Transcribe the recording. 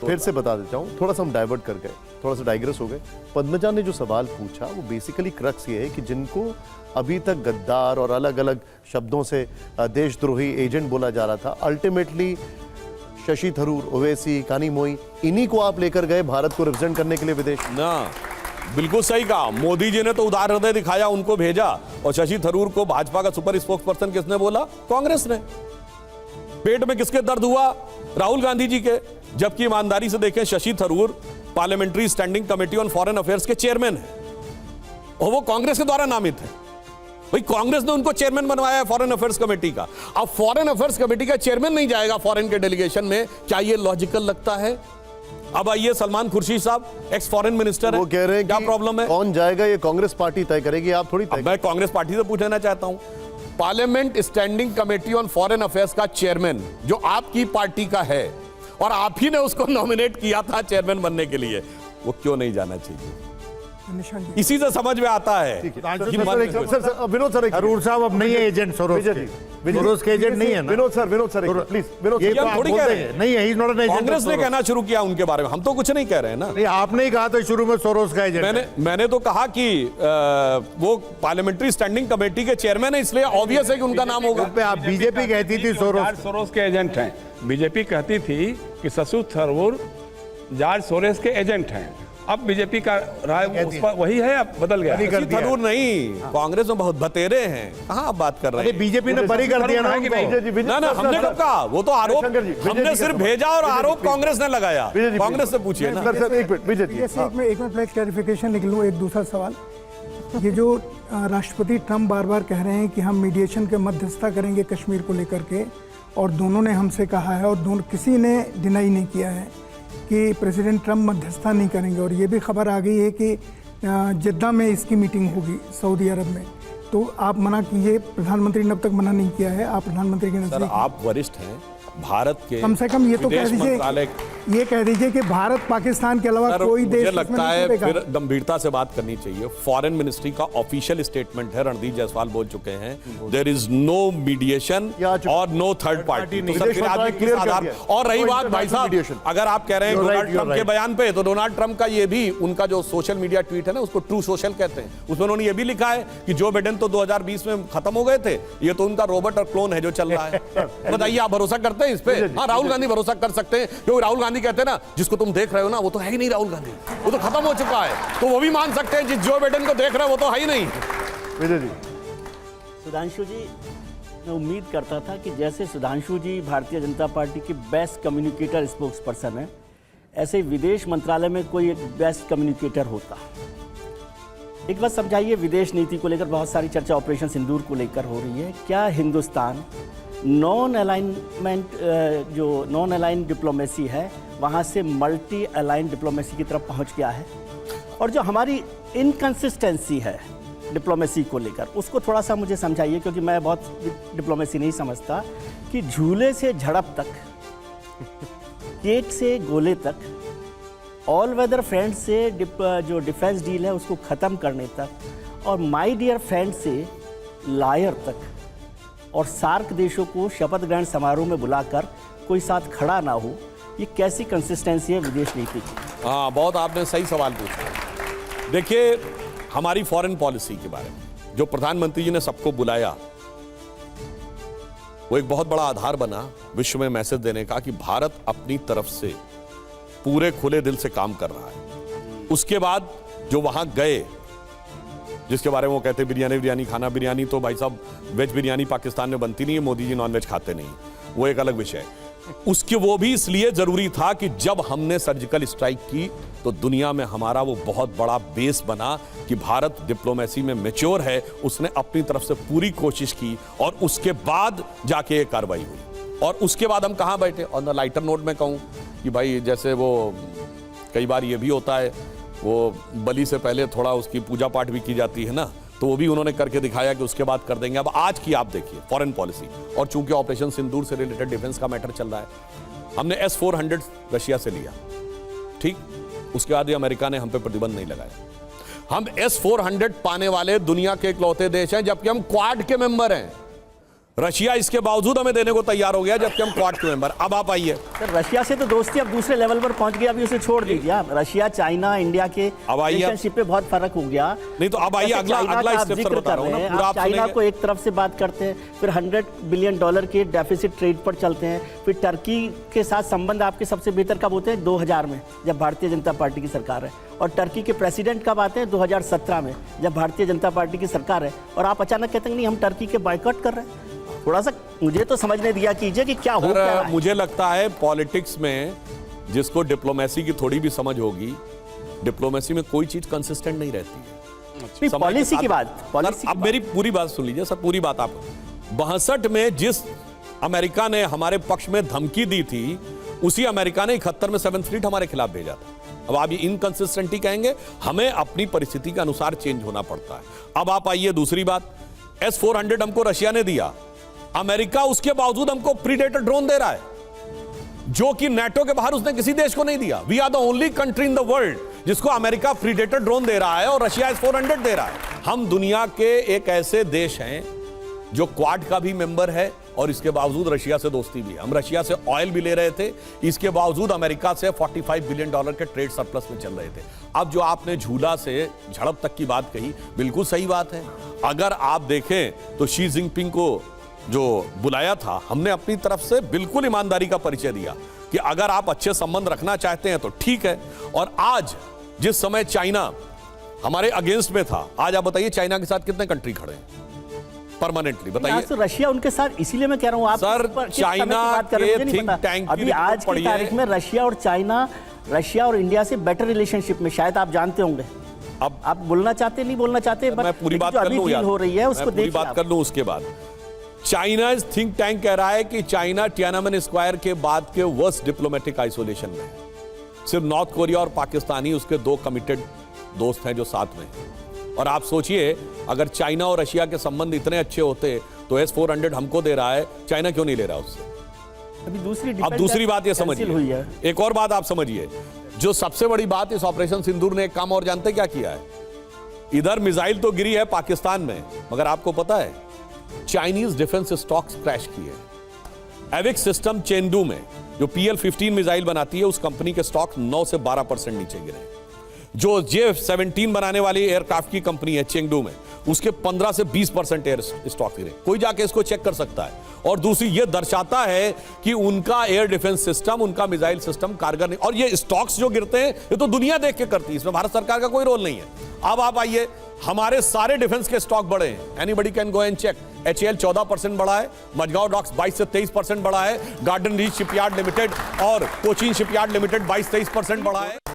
फिर से बता देता हूँ, थोड़ा सा हम डाइवर्ट कर गए, थोड़ा सा डाइग्रेस हो गए। पद्मजा ने जो सवाल पूछा वो बेसिकली क्रक्स ये है कि जिनको अभी तक गद्दार और अलग अलग शब्दों से देशद्रोही एजेंट बोला जा रहा था, अल्टीमेटली शशि थरूर, ओवैसी, कानी मोई, इन्हीं को आप लेकर गए भारत को रिप्रेजेंट करने के लिए विदेश ना। बिल्कुल सही कहा, मोदी जी ने तो उदार हृदय दिखाया, उनको भेजा। और शशि थरूर को भाजपा का सुपर स्पोक्स पर्सन किसने बोला? कांग्रेस ने। पेट में किसके दर्द हुआ? राहुल गांधी जी के। जबकि ईमानदारी से देखें, Shashi Tharoor parliamentary standing committee on foreign affairs के चेयरमैन है और वो कांग्रेस के द्वारा नामित है। भाई कांग्रेस ने उनको चेयरमैन बनवाया है फॉरेन अफेयर्स कमेटी का। अब फॉरेन अफेयर्स कमेटी का चेयरमैन नहीं जाएगा फॉरेन के डेलीगेशन में, क्या ये लॉजिकल लगता है? अब आइए, सलमान खुर्शीद साहब एक्स फॉरेन मिनिस्टर है, वो कह रहे हैं क्या कि प्रॉब्लम है? कौन जाएगा ये कांग्रेस पार्टी तय करेगी, आप थोड़ी तय। मैं कांग्रेस पार्टी से पूछना चाहता हूं, parliament standing committee on foreign affairs का चेयरमैन जो आपकी पार्टी का है और आप ही ने उसको नॉमिनेट किया था चेयरमैन बनने के लिए, वो क्यों नहीं जाना चाहिए? इसी से समझ में आता है। विनोद सर, थरूर साहब अब नहीं है एजेंट सोरोस के एजेंट नहीं है ना। विनोद सर प्लीज, विनोद ये सर, तो आप बोलते हैं नहीं है, he is not an agent. Congress ने कहना शुरू किया उनके बारे में, हम तो कुछ नहीं कह रहे हैं ना। नहीं, आपने ही कहा था शुरू में सोरोस का एजेंट। मैंने तो कहा कि वो पार्लियामेंट्री स्टैंडिंग कमेटी के चेयरमैन है, इसलिए ऑब्वियस है कि उनका नाम होगा। आप बीजेपी कहती थी सोरोस के एजेंट हैं, बीजेपी कहती थी कि शशि थरूर जॉर्ज सोरोस के एजेंट हैं। अब बीजेपी का राय उस पर वही है, अब बदल गया। शशि थरूर नहीं, कांग्रेस में बहुत बतेरे हैं। कहां आप बात कर रहे हैं? बीजेपी ने बरी कर दिया ना। ना हमने कब कहा? वो तो आरोप हमने सिर्फ भेजा और आरोप कांग्रेस ने लगाया। कांग्रेस से पूछिए ना। एक मिनट क्लैरिफिकेशन लिख लूं, एक दूसरा सवाल। ये जो राष्ट्रपति ट्रंप बार बार कह रहे हैं कि हम मीडिएशन के मध्यस्थता करेंगे कश्मीर को लेकर के, और दोनों ने हमसे कहा है और दोनों किसी ने डिनाई नहीं किया है कि प्रेसिडेंट ट्रंप मध्यस्थता नहीं करेंगे। और ये भी खबर आ गई है कि जिद्दा में इसकी मीटिंग होगी सऊदी अरब में, तो आप मना कीजिए। प्रधानमंत्री ने अब तक मना नहीं किया है, आप प्रधानमंत्री के नजदीक आप वरिष्ठ हैं भारत के, कम से कम ये तो कह दीजिए, ये कह दीजिए कि भारत पाकिस्तान के अलावा कोई देश। मुझे लगता है फिर गंभीरता से बात करनी चाहिए। फॉरेन मिनिस्ट्री का ऑफिशियल स्टेटमेंट है, रणदीप जायसवाल बोल चुके हैं, देयर इज नो मीडिएशन और नो थर्ड पार्टी। और रही बात भाई साहब, अगर आप कह रहे हैं डोनाल्ड ट्रंप के बयान पे, तो डोनाल्ड ट्रंप का ये भी उनका जो सोशल मीडिया ट्वीट है ना, उसको ट्रू सोशल कहते हैं। उसमें उन्होंने ये भी लिखा है कि जो बिडेन तो 2020 में खत्म हो गए थे, ये तो उनका रोबोट और क्लोन है जो चल रहा है। बताइए, आप भरोसा करते हैं इस पे? हाँ, राहुल गांधी भरोसा कर सकते हैं, क्योंकि राहुल गांधी कहते हैं ना, जिसको तुम देख रहे हो ना वो तो है ही नहीं राहुल गांधी, वो तो खत्म हो चुका है। तो वो भी मान सकते हैं जिस जो बिडेन को देख रहे हो वो तो है ही नहीं। विजय जी, सुधांशु जी, मैं उम्मीद करता था कि जैसे सुधांशु जी भारतीय जनता पार्टी के बेस्ट कम्युनिकेटर स्पोक्स पर्सन है, ऐसे ही विदेश मंत्रालय में कोई एक बेस्ट कम्युनिकेटर होता। एक बात समझाइए, विदेश नीति को लेकर बहुत सारी चर्चा ऑपरेशन सिंदूर को लेकर हो रही है। क्या हिंदुस्तान नॉन अलाइन डिप्लोमेसी है वहाँ से मल्टी अलाइन डिप्लोमेसी की तरफ पहुँच गया है? और जो हमारी इनकंसिस्टेंसी है डिप्लोमेसी को लेकर, उसको थोड़ा सा मुझे समझाइए, क्योंकि मैं बहुत डिप्लोमेसी नहीं समझता कि झूले से झड़प तक, केक से गोले तक, ऑल वेदर फ्रेंड से जो डिफेंस डील है उसको ख़त्म करने तक, और माय डियर फ्रेंड से लायर तक, और सार्क देशों को शपथ ग्रहण समारोह में बुलाकर कोई साथ खड़ा ना हो, ये कैसी कंसिस्टेंसी है विदेश नीति की? हाँ, बहुत आपने सही सवाल पूछा। देखिए, हमारी फॉरेन पॉलिसी के बारे में जो प्रधानमंत्री जी ने सबको बुलाया, वो एक बहुत बड़ा आधार बना विश्व में मैसेज देने का कि भारत अपनी तरफ से पूरे खुले दिल से काम कर रहा है। उसके बाद जो वहां गए, जिसके बारे में वो कहते बिरयानी खाना, बिरयानी तो भाई साहब वेज बिरयानी पाकिस्तान में बनती नहीं है, मोदी जी नॉनवेज खाते नहीं, वो एक अलग विषय है। उसके वो भी इसलिए जरूरी था कि जब हमने सर्जिकल स्ट्राइक की तो दुनिया में हमारा वो बहुत बड़ा बेस बना कि भारत डिप्लोमेसी में मैच्योर है, उसने अपनी तरफ से पूरी कोशिश की और उसके बाद जाके ये कार्रवाई हुई। और उसके बाद हम कहाँ बैठे? ऑन द लाइटर नोट में कहूँ कि भाई जैसे वो कई बार ये भी होता है, वो बलि से पहले थोड़ा उसकी पूजा पाठ भी की जाती है ना, तो वो भी उन्होंने करके दिखाया कि उसके बाद कर देंगे। अब आज की आप देखिए फॉरेन पॉलिसी, और चूंकि ऑपरेशन सिंदूर से रिलेटेड डिफेंस का मैटर चल रहा है, हमने S-400 रशिया से लिया, ठीक, उसके बाद अमेरिका ने हम पे प्रतिबंध नहीं लगाया। हम S-400 पाने वाले दुनिया के इकलौते देश हैं, जबकि हम क्वाड के मेंबर हैं। रशिया इसके बावजूद हमें देने को तैयार हो गया, जबकि हम क्वाड के मेंबर। अब आप आइए, सर रशिया से तो दोस्ती अब दूसरे लेवल पर पहुंच गई, अभी उसे छोड़ दीजिए आप। रशिया चाइना इंडिया के अब आइए। रिलेशनशिप पे बहुत फर्क हो गया। नहीं तो अब आइए, जैसे अगला चाइना का आप स्टेप सर जिक्र बता कर रहा हूं रहे ना, हैं, पूरा आप आप चाइना सुनेंगे। को एक तरफ से बात करते हैं, फिर $100 बिलियन के डेफिसिट ट्रेड पर चलते हैं, फिर टर्की के साथ संबंध आपके सबसे बेहतर कब होते हैं? 2000 में, जब भारतीय जनता पार्टी की सरकार है। और टर्की के प्रेसिडेंट कब आते हैं? 2017 में, जब भारतीय जनता पार्टी की सरकार है। और आप अचानक कहते हैं नहीं हम टर्की के बायकॉट कर रहे हैं। थोड़ा सा मुझे तो समझने दिया कीजिए कि क्या हो क्या रहा है। मुझे लगता है पॉलिटिक्स में जिसको डिप्लोमेसी की थोड़ी भी समझ होगी, डिप्लोमेसी में कोई चीज कंसिस्टेंट नहीं रहती है। समय के पॉलिसी साथ- की बात, सर, पॉलिसी अब मेरी पूरी बात सुन लीजिए सर, पूरी बात आप। 62 में जिस अमेरिका ने हमारे पक्ष में धमकी दी थी, उसी अमेरिका ने 71 में 7th फ्लीट हमारे खिलाफ भेजा था। अब आप ये इनकंसिस्टेंटी कहेंगे, हमें अपनी परिस्थिति के अनुसार चेंज होना पड़ता है। अब आप आइए दूसरी बात, S-400 हमको रशिया ने दिया, अमेरिका उसके बावजूद हमको प्रीडेटर ड्रोन दे रहा है, जो कि नेटो के बाहर उसने किसी देश को नहीं दिया। We are the only country in the world जिसको अमेरिका प्रीडेटर ड्रोन दे रहा है और रशिया S-400 दे रहा है। हम दुनिया के एक ऐसे देश हैं जो क्वाड का भी मेंबर है और इसके बावजूद रशिया से दोस्ती भी है। हम रशिया से ऑयल भी ले रहे थे, इसके बावजूद अमेरिका से $45 बिलियन के ट्रेड सरप्लस में चल रहे थे। अब जो आपने झूला से झड़प तक की बात कही, बिल्कुल सही बात है। अगर आप देखें तो शी जिनपिंग को जो बुलाया था, हमने अपनी तरफ से बिल्कुल ईमानदारी का परिचय दिया कि अगर आप अच्छे संबंध रखना चाहते हैं तो ठीक है। और आज जिस समय चाइना हमारे अगेंस्ट में था, आज आप बताइए चाइना के साथ कितने कंट्री खड़े हैं परमानेंटली, बताइए। आज तो रशिया उनके साथ, इसीलिए मैं कह रहा हूं आप सर, किस समय की चाइना बात कर रहे हैं, के मुझे नहीं think पता। tank की अभी रिपोर्ट आज की पढ़िए। तारीख में रशिया और चाइना, रशिया और इंडिया से बेटर रिलेशनशिप में, शायद आप जानते होंगे। अब आप बोलना चाहते नहीं बोलना चाहते, मैं पूरी बात जो कर अभी लूं डील यार, हो रही है उसको मैं पूरी देखिए बात आप। कर लूं। उसके बाद चाइना थिंक टैंक कह रहा है कि चाइना टियानामेन स्क्वायर के बाद के वर्स्ट डिप्लोमेटिक आइसोलेशन में है। सिर्फ नॉर्थ कोरिया और पाकिस्तान ही उसके 2 कमिटेड दोस्त हैं जो साथ में हैं। और आप सोचिए, अगर चाइना और रशिया के संबंध इतने अच्छे होते तो S-400 हमको दे रहा है, चाइना क्यों नहीं ले रहा उससे? अभी अब दूसरी बात ये हुई है। समझिए, एक और बात आप समझिए, जो सबसे बड़ी बात इस ऑपरेशन सिंदूर ने एक काम और जानते क्या किया है? इधर मिसाइल तो गिरी है पाकिस्तान में, मगर आपको पता है चाइनीज डिफेंस स्टॉक्स क्रैश किए। एविक सिस्टम चेंडू में जो PL-15 मिसाइल बनाती है, उस कंपनी के स्टॉक 9 से 12% नीचे गिरे। जो J-17 बनाने वाली एयरक्राफ्ट की कंपनी है चेंगडू में, उसके 15 से 20% एयर स्टॉक गिरे। कोई जाके इसको चेक कर सकता है। और दूसरी ये दर्शाता है कि उनका एयर डिफेंस सिस्टम, उनका मिसाइल सिस्टम कारगर नहीं। और ये स्टॉक्स जो गिरते हैं, ये तो दुनिया देख के करती है, इसमें भारत सरकार का कोई रोल नहीं है। अब आप आइए, हमारे सारे डिफेंस के स्टॉक बढ़े हैं, anybody can go and check. HAL 14% बढ़ा है, मझगांव डॉक्स 22 से 23% बढ़ा है, गार्डन रीच शिपयार्ड लिमिटेड और कोचीन शिपयार्ड लिमिटेड 22-23% बढ़ा है।